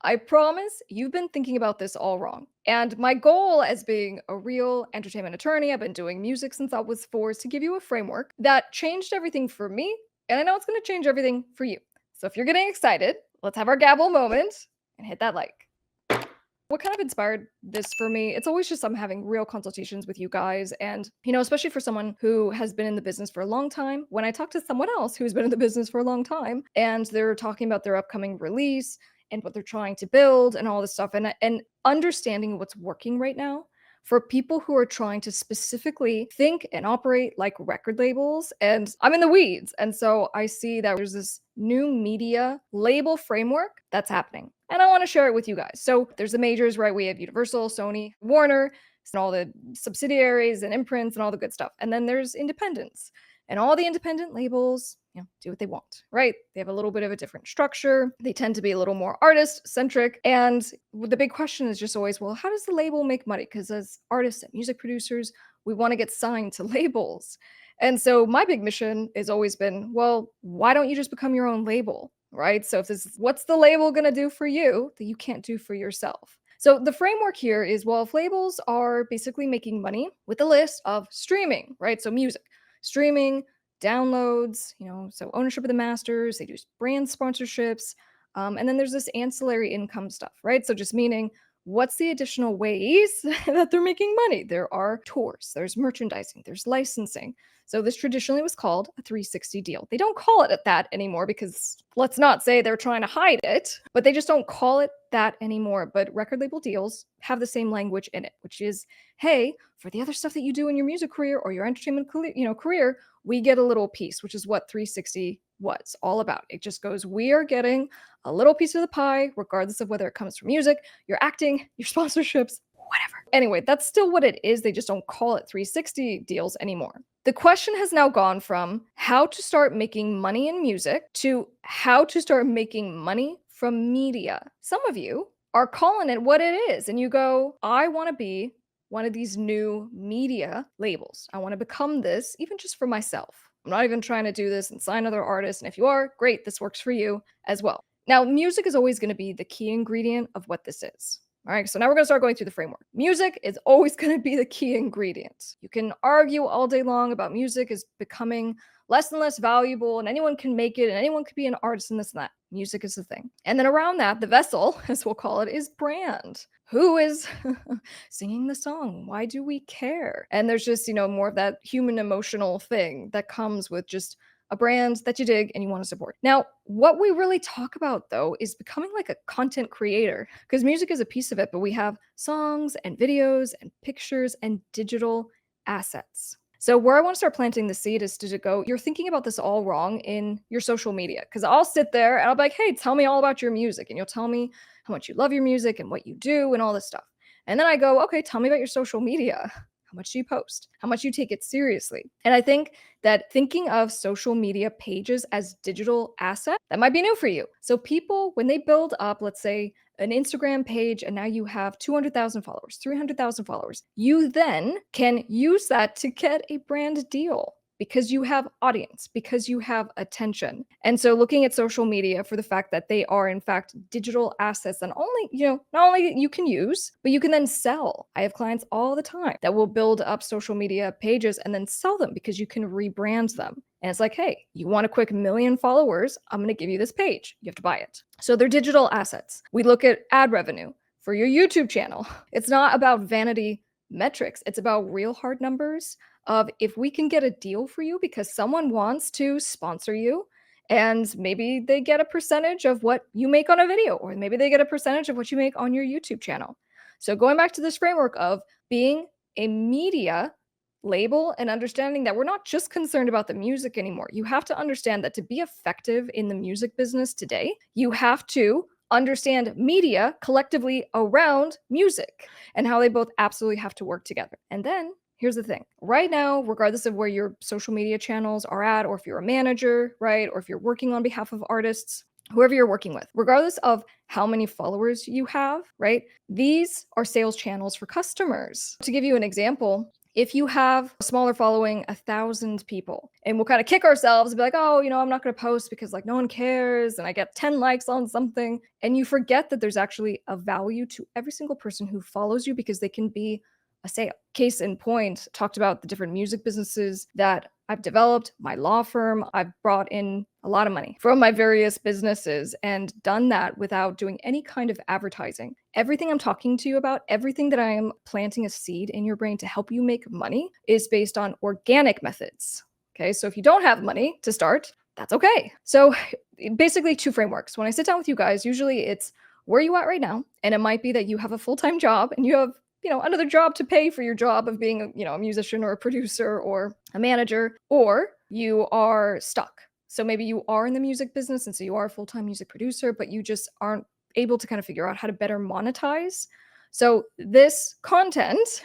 I promise you've been thinking about this all wrong. And my goal as being a real entertainment attorney, I've been doing music since I was four, is to give you a framework that changed everything for me. And I know it's going to change everything for you. So if you're getting excited, let's have our gavel moment and hit that like. What kind of inspired this for me? It's always just I'm having real consultations with you guys. And, especially for someone who has been in the business for a long time, when I talk to someone else who's been in the business for a long time and they're talking about their upcoming release and what they're trying to build and all this stuff and understanding what's working right now for people who are trying to specifically think and operate like record labels. And I'm in the weeds. And so I see that there's this new media label framework that's happening. And I want to share it with you guys. So there's the majors, right? We have Universal, Sony, Warner, and all the subsidiaries and imprints and all the good stuff. And then there's independents. And all the independent labels, do what they want, right? They have a little bit of a different structure. They tend to be a little more artist centric. And the big question is just always, well, how does the label make money? Because as artists and music producers, we want to get signed to labels. And so my big mission has always been, well, why don't you just become your own label, right? So if this is what's the label going to do for you that you can't do for yourself? So the framework here is, well, if labels are basically making money with a list of streaming, right? So music, streaming, downloads, so ownership of the masters, they do brand sponsorships. And then there's this ancillary income stuff, right? So just meaning, what's the additional ways that they're making money? There are tours, there's merchandising, there's licensing. So this traditionally was called a 360 deal. They don't call it that anymore because let's not say they're trying to hide it, but they just don't call it that anymore. But record label deals have the same language in it, which is, hey, for the other stuff that you do in your music career or your entertainment career, we get a little piece, which is what 360 was all about. It just goes, we are getting a little piece of the pie, regardless of whether it comes from music, your acting, your sponsorships, whatever. Anyway, that's still what it is. They just don't call it 360 deals anymore. The question has now gone from how to start making money in music to how to start making money from media. Some of you are calling it what it is, and you go, I want to be one of these new media labels. I want to become this, even just for myself. I'm not even trying to do this and sign other artists. And if you are, great, this works for you as well. Now, music is always going to be the key ingredient of what this is. All right, so now we're going to start going through the framework. Music is always going to be the key ingredient. You can argue all day long about music is becoming less and less valuable, and anyone can make it, and anyone could be an artist and this and that. Music is the thing. And then around that, the vessel, as we'll call it, is brand. Who is singing the song? Why do we care? And there's just, more of that human emotional thing that comes with just a brand that you dig and you want to support. Now, what we really talk about though is becoming like a content creator, because music is a piece of it, but we have songs and videos and pictures and digital assets. So where I want to start planting the seed is to go, you're thinking about this all wrong in your social media. Because I'll sit there and I'll be like, hey, tell me all about your music. And you'll tell me how much you love your music and what you do and all this stuff. And then I go, okay, tell me about your social media. How much do you post? How much you take it seriously? And I think that thinking of social media pages as digital assets, that might be new for you. So people, when they build up, let's say, an Instagram page, and now you have 200,000 followers, 300,000 followers, you then can use that to get a brand deal because you have audience, because you have attention. And so looking at social media for the fact that they are in fact digital assets and not only you can use, but you can then sell. I have clients all the time that will build up social media pages and then sell them because you can rebrand them. And it's like, hey, you want a quick 1 million followers? I'm going to give you this page. You have to buy it. So they're digital assets. We look at ad revenue for your YouTube channel. It's not about vanity metrics. It's about real hard numbers of if we can get a deal for you because someone wants to sponsor you and maybe they get a percentage of what you make on a video, or maybe they get a percentage of what you make on your YouTube channel. So going back to this framework of being a media label and understanding that we're not just concerned about the music anymore. You have to understand that to be effective in the music business today, you have to understand media collectively around music and how they both absolutely have to work together. And then here's the thing. Right now, regardless of where your social media channels are at, or if you're a manager, right, or if you're working on behalf of artists, whoever you're working with, regardless of how many followers you have, right, these are sales channels for customers. To give you an example, If you have a smaller following, 1,000 people, and we'll kind of kick ourselves and be like, oh, I'm not going to post because like no one cares and I get 10 likes on something. And you forget that there's actually a value to every single person who follows you because they can be a sale. Case in point, talked about the different music businesses that I've developed, my law firm. I've brought in a lot of money from my various businesses and done that without doing any kind of advertising. Everything I'm talking to you about, everything that I am planting a seed in your brain to help you make money is based on organic methods. Okay, so if you don't have money to start, that's okay. So basically, two frameworks. When I sit down with you guys, usually it's where you at right now, and it might be that you have a full-time job and you have another job to pay for your job of being a musician or a producer or a manager, or you are stuck. So maybe you are in the music business and so you are a full-time music producer, but you just aren't able to kind of figure out how to better monetize. So this content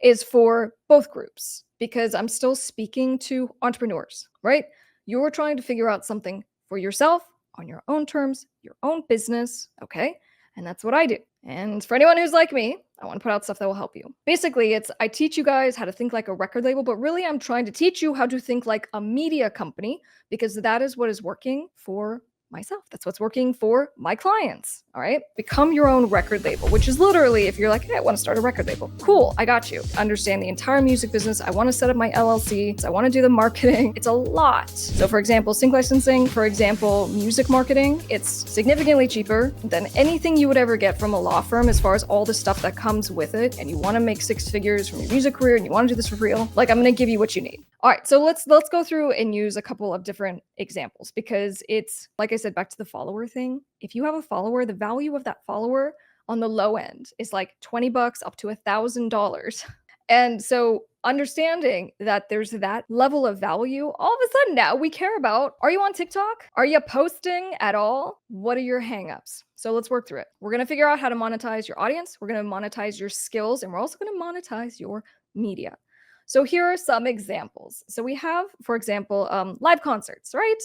is for both groups because I'm still speaking to entrepreneurs, right? You're trying to figure out something for yourself on your own terms, your own business, okay? And that's what I do. And for anyone who's like me, I want to put out stuff that will help you. Basically, I teach you guys how to think like a record label, but really I'm trying to teach you how to think like a media company because that is what is working for myself. That's what's working for my clients. All right. Become your own record label, which is literally if you're like, hey, I want to start a record label. Cool. I got you. Understand the entire music business. I want to set up my LLC. I want to do the marketing. It's a lot. So for example, sync licensing, for example, music marketing, it's significantly cheaper than anything you would ever get from a law firm as far as all the stuff that comes with it. And you want to make six figures from your music career and you want to do this for real. Like I'm going to give you what you need. All right, so let's go through and use a couple of different examples because it's, like I said, back to the follower thing. If you have a follower, the value of that follower on the low end is like $20 up to $1,000. And so understanding that there's that level of value, all of a sudden now we care about, are you on TikTok? Are you posting at all? What are your hangups? So let's work through it. We're going to figure out how to monetize your audience. We're going to monetize your skills, and we're also going to monetize your media. So here are some examples. So we have, for example, live concerts, right?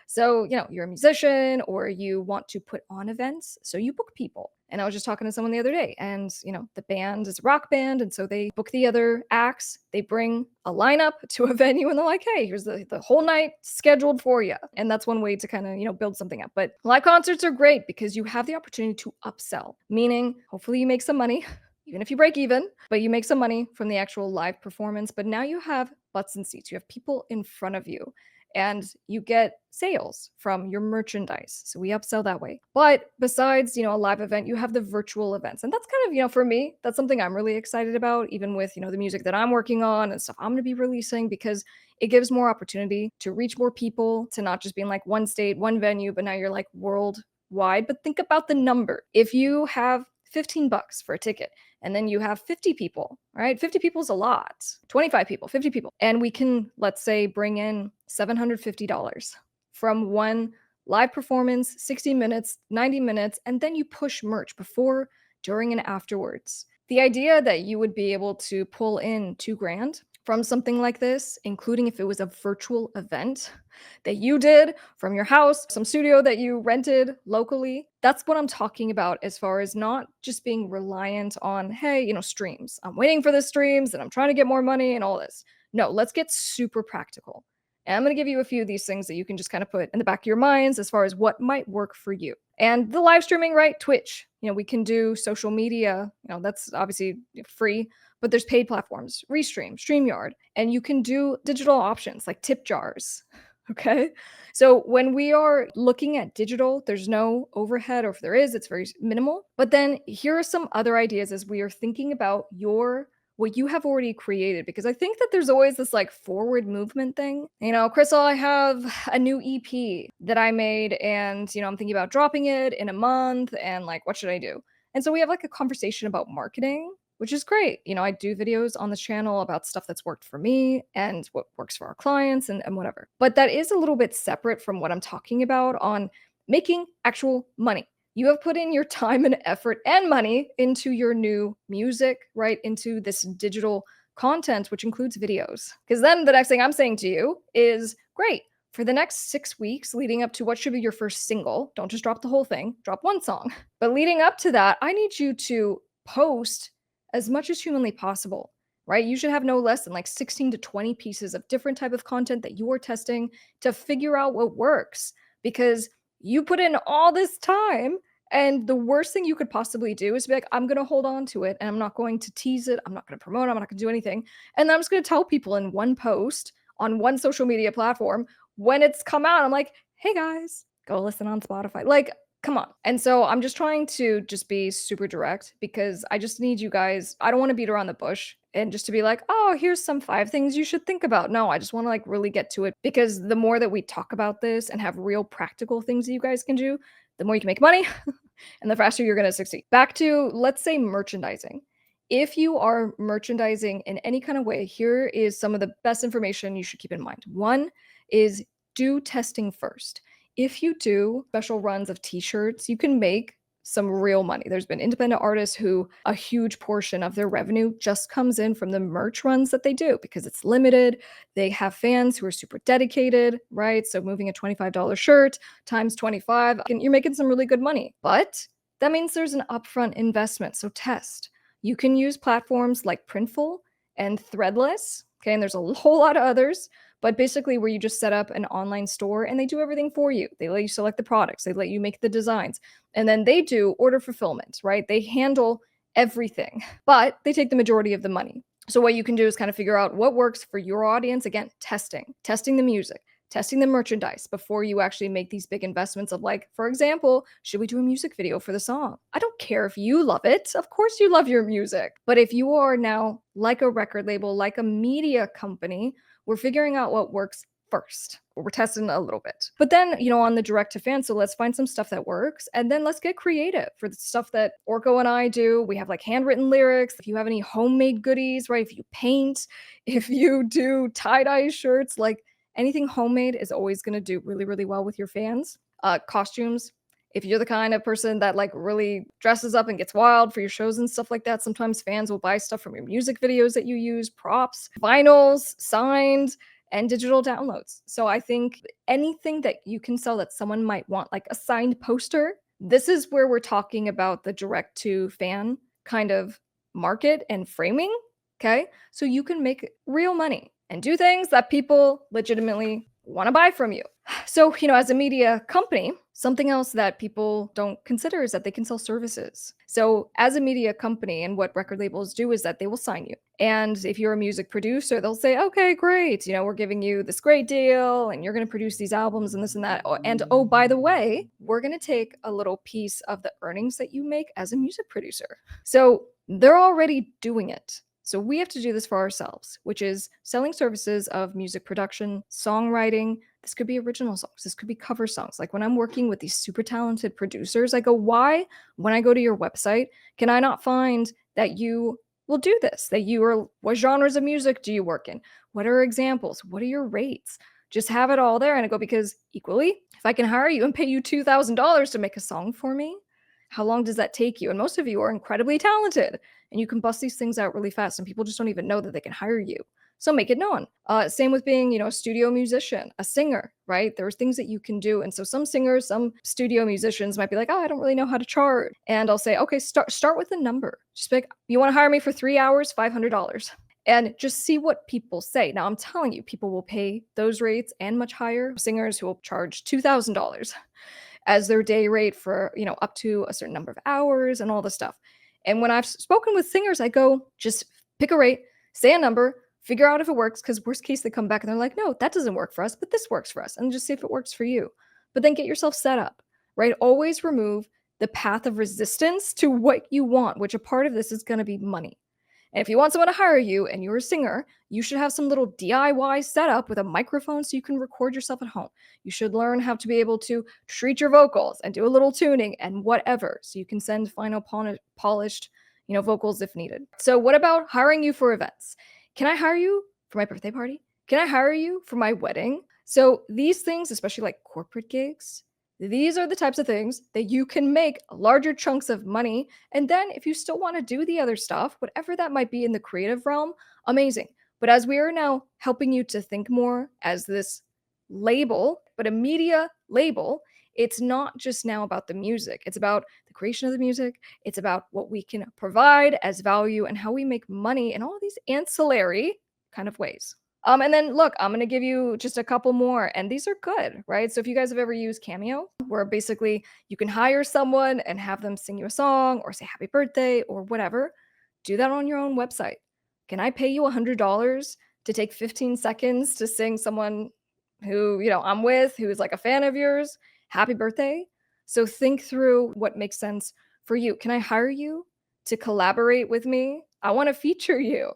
So, you're a musician or you want to put on events. So you book people. And I was just talking to someone the other day and, the band is a rock band. And so they book the other acts. They bring a lineup to a venue and they're like, hey, here's the whole night scheduled for you. And that's one way to kind of, build something up. But live concerts are great because you have the opportunity to upsell, meaning hopefully you make some money. Even if you break even, but you make some money from the actual live performance. But now you have butts and seats. You have people in front of you and you get sales from your merchandise. So we upsell that way. But besides, a live event, you have the virtual events. And that's kind of, for me, that's something I'm really excited about, even with, the music that I'm working on and stuff I'm going to be releasing because it gives more opportunity to reach more people, to not just be in like one state, one venue, but now you're like worldwide. But think about the number. If you have $15 for a ticket and then you have 50 people, right? 50 people is a lot. 25 people, 50 people. And we can, let's say, bring in $750 from one live performance, 60 minutes, 90 minutes, and then you push merch before, during, and afterwards. The idea that you would be able to pull in $2,000 from something like this, including if it was a virtual event that you did from your house, some studio that you rented locally. That's what I'm talking about as far as not just being reliant on, hey, streams. I'm waiting for the streams and I'm trying to get more money and all this. No, let's get super practical. And I'm going to give you a few of these things that you can just kind of put in the back of your minds as far as what might work for you. And the live streaming, right? Twitch, we can do social media, that's obviously free, but there's paid platforms, Restream, StreamYard, and you can do digital options like tip jars. Okay. So when we are looking at digital, there's no overhead, or if there is, it's very minimal. But then here are some other ideas as we are thinking about what you have already created, because I think that there's always this like forward movement thing. Crystal, I have a new EP that I made and, I'm thinking about dropping it in a month and like, what should I do? And so we have like a conversation about marketing, which is great. I do videos on the channel about stuff that's worked for me and what works for our clients and whatever. But that is a little bit separate from what I'm talking about on making actual money. You have put in your time and effort and money into your new music, right? Into this digital content, which includes videos. Because then the next thing I'm saying to you is, great. For the next 6 weeks leading up to what should be your first single, don't just drop the whole thing, drop one song. But leading up to that, I need you to post as much as humanly possible. right? You should have no less than like 16 to 20 pieces of different type of content that you are testing to figure out what works because you put in all this time and the worst thing you could possibly do is be like, I'm going to hold on to it and I'm not going to tease it. I'm not going to promote it. I'm not going to do anything. And then I'm just going to tell people in one post on one social media platform when it's come out. I'm like, hey guys, go listen on Spotify. Like, come on. And so I'm just trying to just be super direct because I just need you guys. I don't want to beat around the bush and just to be like, oh, here's some 5 things you should think about. No, I just want to like really get to it because the more that we talk about this and have real practical things that you guys can do, the more you can make money and the faster you're going to succeed. Back to, let's say, merchandising. If you are merchandising in any kind of way, here is some of the best information you should keep in mind. One is do testing first. If you do special runs of t-shirts, you can make some real money. There's been independent artists who a huge portion of their revenue just comes in from the merch runs that they do because it's limited. They have fans who are super dedicated, right? So moving a $25 shirt times 25, you're making some really good money. But that means there's an upfront investment. So test. You can use platforms like Printful and Threadless. Okay, and there's a whole lot of others, but basically where you just set up an online store and they do everything for you. They let you select the products, they let you make the designs, and then they do order fulfillment, right? They handle everything, but they take the majority of the money. So what you can do is kind of figure out what works for your audience. Again, testing the music, testing the merchandise before you actually make these big investments of like, for example, should we do a music video for the song? I don't care if you love it. Of course you love your music. But if you are now like a record label, like a media company, we're figuring out what works first. We're testing a little bit. But then, on the direct to fan, so let's find some stuff that works and then let's get creative for the stuff that Orko and I do. We have like handwritten lyrics. If you have any homemade goodies, right? If you paint, if you do tie-dye shirts, like anything homemade is always going to do really, really well with your fans. Costumes. If you're the kind of person that like really dresses up and gets wild for your shows and stuff like that, sometimes fans will buy stuff from your music videos that you use, props, vinyls, signs, and digital downloads. So I think anything that you can sell that someone might want, like a signed poster, this is where we're talking about the direct to fan kind of market and framing. Okay. So you can make real money and do things that people legitimately want to buy from you. So, as a media company, something else that people don't consider is that they can sell services. So, as a media company, and what record labels do is that they will sign you. And if you're a music producer, they'll say, okay, great. We're giving you this great deal and you're going to produce these albums and this and that. And oh, by the way, we're going to take a little piece of the earnings that you make as a music producer. So, they're already doing it. So we have to do this for ourselves, which is selling services of music production, songwriting. This could be original songs. This could be cover songs. Like when I'm working with these super talented producers, I go, why, when I go to your website, can I not find that you will do this? That you are, what genres of music do you work in? What are examples? What are your rates? Just have it all there. And I go, because equally, if I can hire you and pay you $2,000 to make a song for me, how long does that take you? And most of you are incredibly talented and you can bust these things out really fast and people just don't even know that they can hire you. So make it known. Same with being, a studio musician, a singer, right? There's things that you can do. And so some singers, some studio musicians might be like, oh, I don't really know how to charge. And I'll say, okay, start with a number. Just be like, you want to hire me for 3 hours, $500. And just see what people say. Now, I'm telling you, people will pay those rates and much higher. Singers who will charge $2,000 as their day rate for, up to a certain number of hours and all this stuff. And when I've spoken with singers, I go, just pick a rate, say a number, figure out if it works, because worst case, they come back and they're like, no, that doesn't work for us, but this works for us. And just see if it works for you. But then get yourself set up, right? Always remove the path of resistance to what you want, which a part of this is going to be money. And if you want someone to hire you and you're a singer, you should have some little DIY setup with a microphone so you can record yourself at home. You should learn how to be able to treat your vocals and do a little tuning and whatever, so you can send final polished, vocals if needed. So what about hiring you for events? Can I hire you for my birthday party? Can I hire you for my wedding? So these things, especially like corporate gigs, these are the types of things that you can make larger chunks of money. And then if you still want to do the other stuff, whatever that might be in the creative realm, amazing. But as we are now helping you to think more as this label, but a media label, it's not just now about the music. It's about the creation of the music. It's about what we can provide as value and how we make money in all these ancillary kind of ways. And then look, I'm gonna give you just a couple more, and these are good, right? So if you guys have ever used Cameo, where basically you can hire someone and have them sing you a song or say happy birthday or whatever, do that on your own website. Can I pay you $100 to take 15 seconds to sing someone who, I'm with, who is like a fan of yours, happy birthday? So think through what makes sense for you. Can I hire you to collaborate with me? I want to feature you.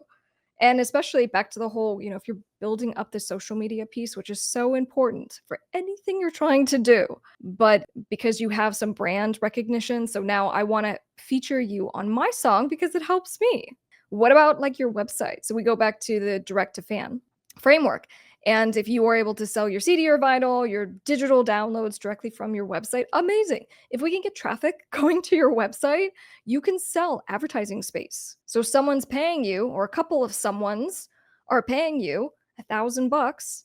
And especially back to the whole, if you're building up the social media piece, which is so important for anything you're trying to do, but because you have some brand recognition, so now I want to feature you on my song because it helps me. What about like your website? So we go back to the direct to fan framework. And if you are able to sell your CD or vinyl, your digital downloads directly from your website, amazing. If we can get traffic going to your website, you can sell advertising space. So someone's paying you, or a couple of someone's are paying you $1,000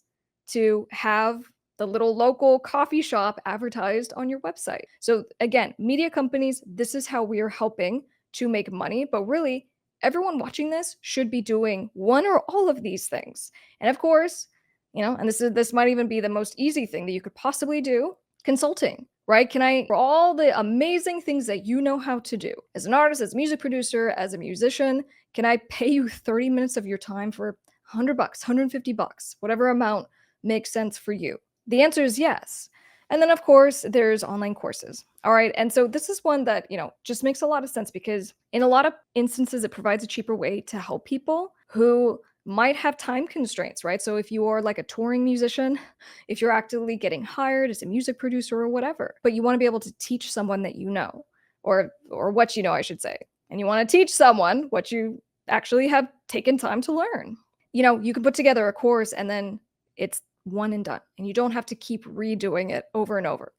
to have the little local coffee shop advertised on your website. So again, media companies, this is how we are helping to make money, but really everyone watching this should be doing one or all of these things. And of course, and this might even be the most easy thing that you could possibly do, consulting, right? Can I, for all the amazing things that you know how to do as an artist, as a music producer, as a musician, can I pay you 30 minutes of your time for $100, $150, whatever amount makes sense for you? The answer is yes. And then, of course, there's online courses. All right. And so this is one that, just makes a lot of sense because in a lot of instances, it provides a cheaper way to help people who might have time constraints, right? So if you are like a touring musician, if you're actively getting hired as a music producer or whatever, but you want to be able to teach someone that you know, or what you know, I should say, and you want to teach someone what you actually have taken time to learn. You can put together a course and then it's one and done, and you don't have to keep redoing it over and over.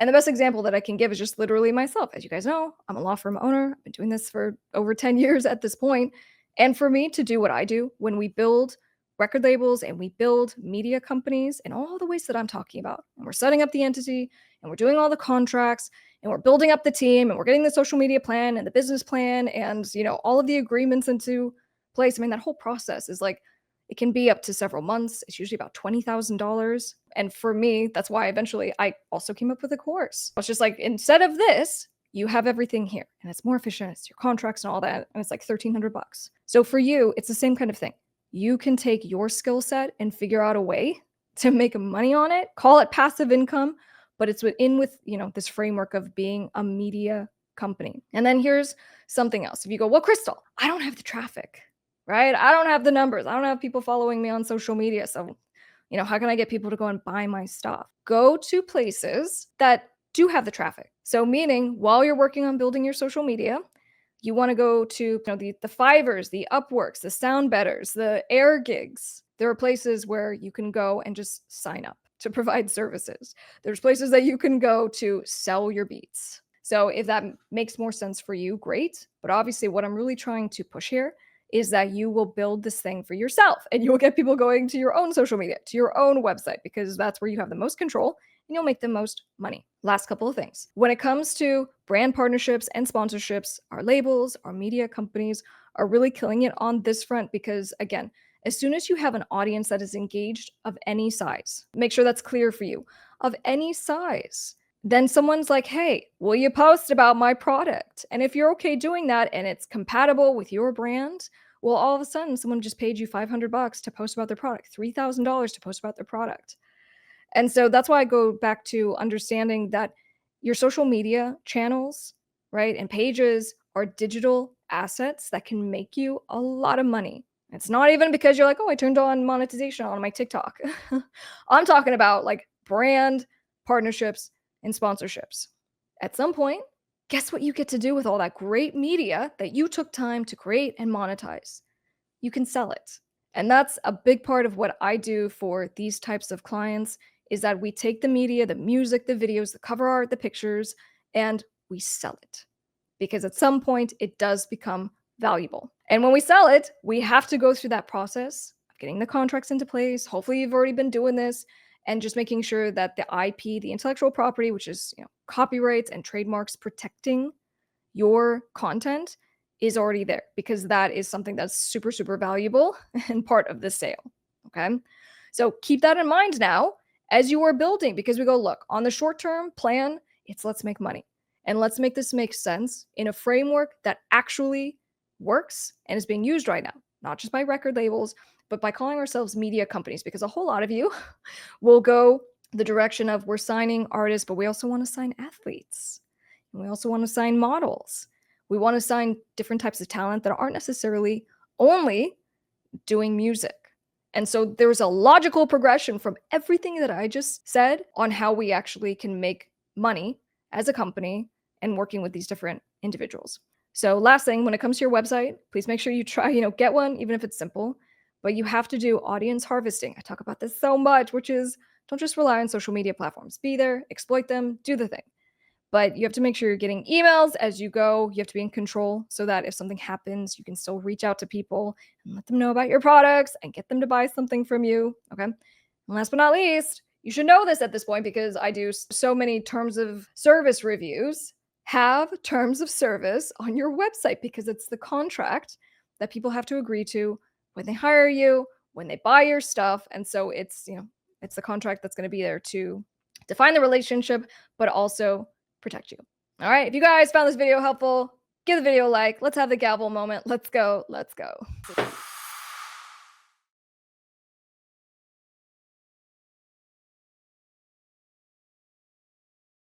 And the best example that I can give is just literally myself. As you guys know, I'm a law firm owner. I've been doing this for over 10 years at this point. And for me to do what I do when we build record labels and we build media companies in all the ways that I'm talking about, and we're setting up the entity and we're doing all the contracts and we're building up the team and we're getting the social media plan and the business plan and, all of the agreements into place. I mean, that whole process is like, it can be up to several months. It's usually about $20,000. And for me, that's why eventually I also came up with a course. It's just like, instead of this, you have everything here and it's more efficient. It's your contracts and all that. And it's like $1,300. So for you, it's the same kind of thing. You can take your skill set and figure out a way to make money on it, call it passive income, but it's within this framework of being a media company. And then here's something else. If you go, well, Crystal, I don't have the traffic, right? I don't have the numbers. I don't have people following me on social media. So, how can I get people to go and buy my stuff? Go to places that do have the traffic. So meaning while you're working on building your social media, you want to go to the Fivers, the Upworks, the Sound Betters, the Air Gigs. There are places where you can go and just sign up to provide services. There's places that you can go to sell your beats. So if that makes more sense for you, great. But obviously what I'm really trying to push here is that you will build this thing for yourself and you will get people going to your own social media, to your own website, because that's where you have the most control and you'll make the most money. Last couple of things. When it comes to brand partnerships and sponsorships, our labels, our media companies are really killing it on this front because, again, as soon as you have an audience that is engaged of any size, make sure that's clear for you, of any size, then someone's like, hey, will you post about my product? And if you're okay doing that and it's compatible with your brand, well, all of a sudden someone just paid you $500 to post about their product, $3,000 to post about their product. And so that's why I go back to understanding that your social media channels, right, and pages are digital assets that can make you a lot of money. It's not even because you're like, oh, I turned on monetization on my TikTok. I'm talking about like brand partnerships and sponsorships. At some point, guess what you get to do with all that great media that you took time to create and monetize? You can sell it. And that's a big part of what I do for these types of clients is that we take the media, the music, the videos, the cover art, the pictures, and we sell it. Because at some point, it does become valuable. And when we sell it, we have to go through that process of getting the contracts into place. Hopefully, you've already been doing this and just making sure that the IP, the intellectual property, which is copyrights and trademarks, protecting your content is already there because that is something that's super, super valuable and part of the sale. Okay. So keep that in mind now as you are building because we go, look, on the short term plan, it's let's make money and let's make this make sense in a framework that actually works and is being used right now, not just by record labels, but by calling ourselves media companies because a whole lot of you will go the direction of we're signing artists, but we also want to sign athletes. And we also want to sign models. We want to sign different types of talent that aren't necessarily only doing music. And so there's a logical progression from everything that I just said on how we actually can make money as a company and working with these different individuals. So last thing, when it comes to your website, please make sure you try, get one, even if it's simple, but you have to do audience harvesting. I talk about this so much, which is don't just rely on social media platforms. Be there, exploit them, do the thing. But you have to make sure you're getting emails as you go. You have to be in control so that if something happens, you can still reach out to people and let them know about your products and get them to buy something from you. Okay. And last but not least, you should know this at this point because I do so many terms of service reviews. Have terms of service on your website because it's the contract that people have to agree to when they hire you, when they buy your stuff. And so it's the contract that's going to be there to define the relationship, but also protect you. All right. If you guys found this video helpful, give the video a like. Let's have the gavel moment. Let's go. Let's go.